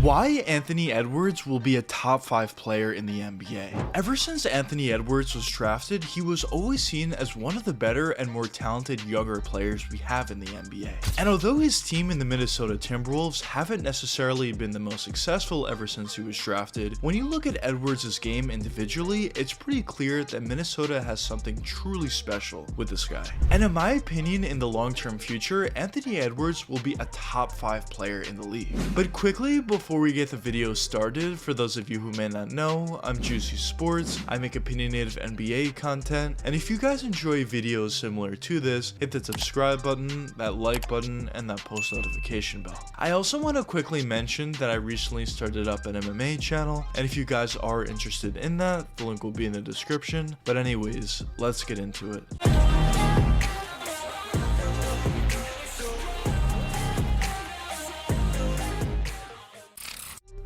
Why Anthony Edwards will be a top 5 player in the NBA. Ever since Anthony Edwards was drafted, he was always seen as one of the better and more talented younger players we have in the NBA. And although his team in the Minnesota Timberwolves haven't necessarily been the most successful ever since he was drafted, when you look at Edwards' game individually, it's pretty clear that Minnesota has something truly special with this guy. And in my opinion, in the long-term future, Anthony Edwards will be a top 5 player in the league. But quickly, before we get the video started, for those of you who may not know, I'm Juicy Sports. I make opinionated NBA content, and if you guys enjoy videos similar to this, hit that subscribe button, that like button, and that post notification bell. I also want to quickly mention that I recently started up an MMA channel, and if you guys are interested in that, the link will be in the description. But anyways, let's get into it.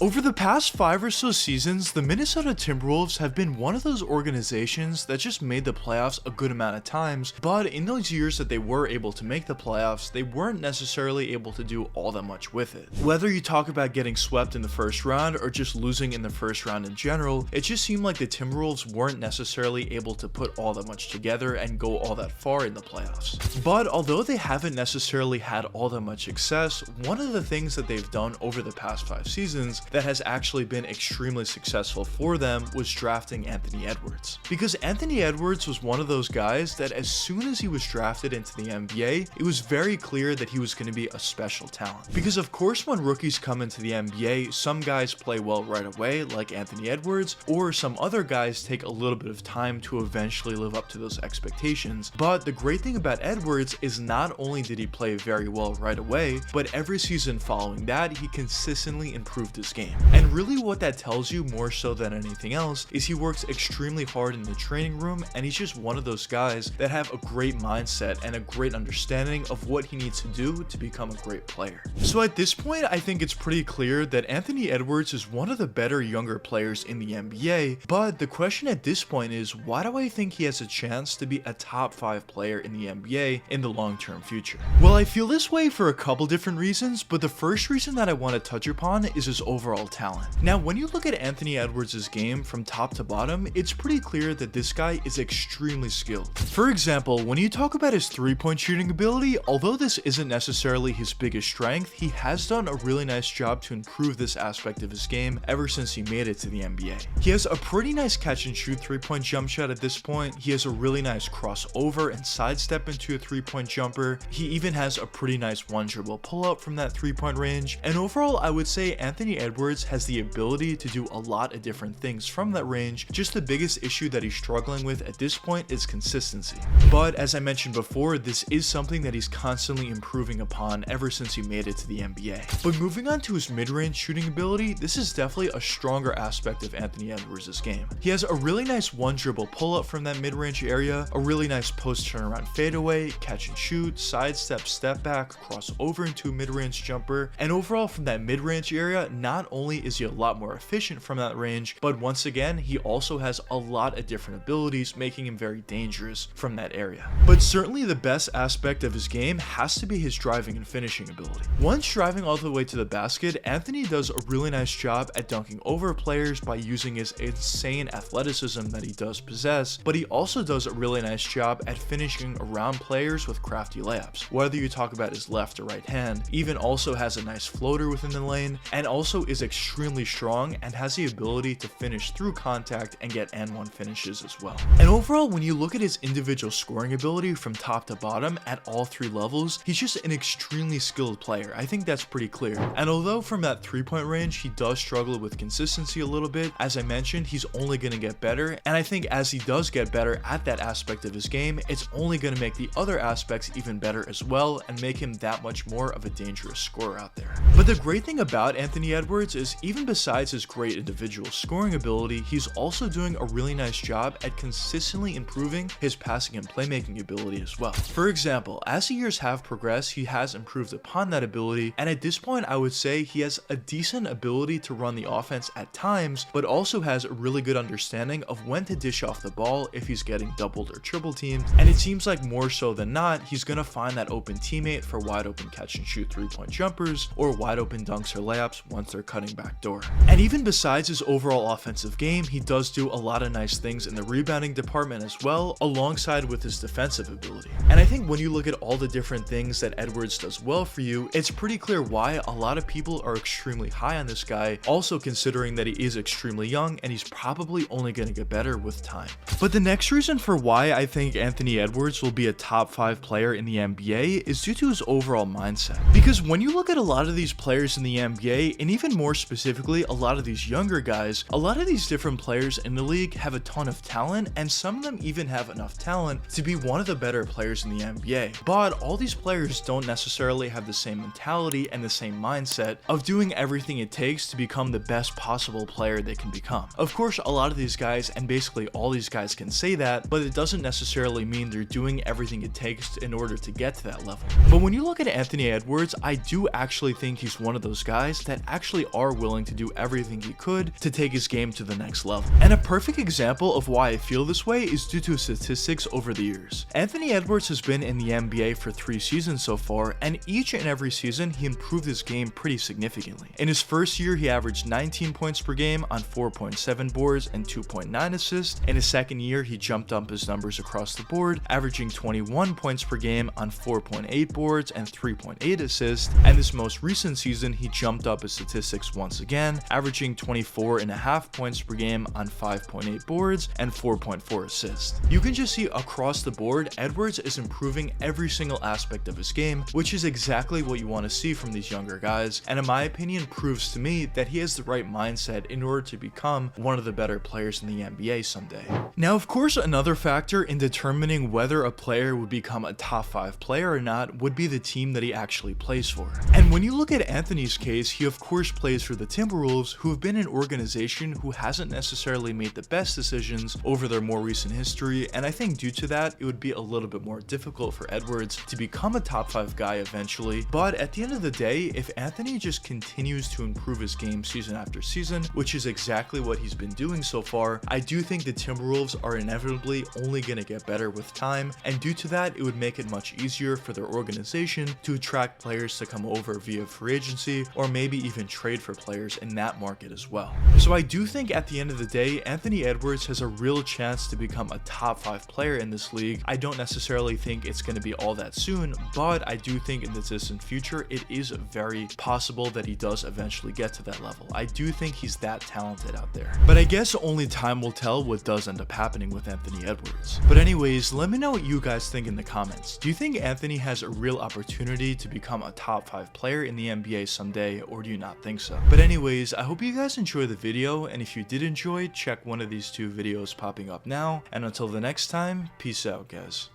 Over the past 5 or so seasons, the Minnesota Timberwolves have been one of those organizations that just made the playoffs a good amount of times, but in those years that they were able to make the playoffs, they weren't necessarily able to do all that much with it. Whether you talk about getting swept in the first round or just losing in the first round in general, it just seemed like the Timberwolves weren't necessarily able to put all that much together and go all that far in the playoffs. But although they haven't necessarily had all that much success, one of the things that they've done over the past 5 seasons that has actually been extremely successful for them was drafting Anthony Edwards. Because Anthony Edwards was one of those guys that as soon as he was drafted into the NBA, it was very clear that he was going to be a special talent. Because of course when rookies come into the NBA, some guys play well right away like Anthony Edwards, or some other guys take a little bit of time to eventually live up to those expectations. But the great thing about Edwards is not only did he play very well right away, but every season following that, he consistently improved his game. And really what that tells you more so than anything else is he works extremely hard in the training room, and he's just one of those guys that have a great mindset and a great understanding of what he needs to do to become a great player. So at this point, I think it's pretty clear that Anthony Edwards is one of the better younger players in the NBA, but the question at this point is, why do I think he has a chance to be a top 5 player in the NBA in the long-term future? Well, I feel this way for a couple different reasons, but the first reason that I want to touch upon is his overall talent. Now, when you look at Anthony Edwards' game from top to bottom, it's pretty clear that this guy is extremely skilled. For example, when you talk about his three-point shooting ability, although this isn't necessarily his biggest strength, he has done a really nice job to improve this aspect of his game ever since he made it to the NBA. He has a pretty nice catch and shoot three-point jump shot at this point. He has a really nice crossover and sidestep into a three-point jumper. He even has a pretty nice one dribble pull-up from that three-point range. And overall, I would say Anthony Edwards has the ability to do a lot of different things from that range. Just the biggest issue that he's struggling with at this point is consistency. But as I mentioned before, this is something that he's constantly improving upon ever since he made it to the NBA. But moving on to his mid-range shooting ability, this is definitely a stronger aspect of Anthony Edwards' game. He has a really nice one dribble pull-up from that mid-range area, a really nice post turnaround fadeaway, catch and shoot, sidestep, step back, cross over into a mid-range jumper, and overall from that mid-range area, not only is he a lot more efficient from that range, but once again, he also has a lot of different abilities, making him very dangerous from that area. But certainly the best aspect of his game has to be his driving and finishing ability. Once driving all the way to the basket, Anthony does a really nice job at dunking over players by using his insane athleticism that he does possess, but he also does a really nice job at finishing around players with crafty layups. Whether you talk about his left or right hand, even also has a nice floater within the lane, and also is extremely strong and has the ability to finish through contact and get and-one finishes as well. And overall, when you look at his individual scoring ability from top to bottom at all 3 levels, he's just an extremely skilled player. I think that's pretty clear. And although from that 3-point range, he does struggle with consistency a little bit, as I mentioned, he's only going to get better. And I think as he does get better at that aspect of his game, it's only going to make the other aspects even better as well and make him that much more of a dangerous scorer out there. But the great thing about Anthony Edwards is even besides his great individual scoring ability, he's also doing a really nice job at consistently improving his passing and playmaking ability as well. For example, as the years have progressed, he has improved upon that ability, and at this point I would say he has a decent ability to run the offense at times, but also has a really good understanding of when to dish off the ball if he's getting doubled or triple teamed, and it seems like more so than not, he's gonna find that open teammate for wide open catch and shoot 3-point jumpers or wide open dunks or layups once they're cutting back door. And even besides his overall offensive game, he does do a lot of nice things in the rebounding department as well, alongside with his defensive ability. And I think when you look at all the different things that Edwards does well for you, it's pretty clear why a lot of people are extremely high on this guy, also considering that he is extremely young and he's probably only going to get better with time. But the next reason for why I think Anthony Edwards will be a top 5 player in the NBA is due to his overall mindset. Because when you look at a lot of these players in the NBA, and even more specifically a lot of these younger guys, a lot of these different players in the league have a ton of talent, and some of them even have enough talent to be one of the better players in the NBA. But all these players don't necessarily have the same mentality and the same mindset of doing everything it takes to become the best possible player they can become. Of course, a lot of these guys, and basically all these guys, can say that, but it doesn't necessarily mean they're doing everything it takes in order to get to that level. But when you look at Anthony Edwards, I do actually think he's one of those guys that actually are willing to do everything he could to take his game to the next level. And a perfect example of why I feel this way is due to his statistics over the years. Anthony Edwards has been in the NBA for 3 seasons so far, and each and every season he improved his game pretty significantly. In his first year, he averaged 19 points per game on 4.7 boards and 2.9 assists. In his second year, he jumped up his numbers across the board, averaging 21 points per game on 4.8 boards and 3.8 assists. And this most recent season, he jumped up his statistics once again, averaging 24.5 points per game on 5.8 boards and 4.4 assists. You can just see across the board, Edwards is improving every single aspect of his game, which is exactly what you want to see from these younger guys, and in my opinion proves to me that he has the right mindset in order to become one of the better players in the NBA someday. Now, of course, another factor in determining whether a player would become a top 5 player or not would be the team that he actually plays for. And when you look at Anthony's case, he of course plays for the Timberwolves, who have been an organization who hasn't necessarily made the best decisions over their more recent history, and I think due to that, it would be a little bit more difficult for Edwards to become a top 5 guy eventually. But at the end of the day, if Anthony just continues to improve his game season after season, which is exactly what he's been doing so far, I do think the Timberwolves are inevitably only going to get better with time, and due to that, it would make it much easier for their organization to attract players to come over via free agency, or maybe even trade for players in that market as well. So I do think at the end of the day, Anthony Edwards has a real chance to become a top 5 player in this league. I don't necessarily think it's going to be all that soon, but I do think in the distant future, it is very possible that he does eventually get to that level. I do think he's that talented out there. But I guess only time will tell what does end up happening with Anthony Edwards. But anyways, let me know what you guys think in the comments. Do you think Anthony has a real opportunity to become a top 5 player in the NBA someday, or do you not think so? But anyways, I hope you guys enjoyed the video, and if you did enjoy, check one of these 2 videos popping up now, and until the next time, peace out, guys.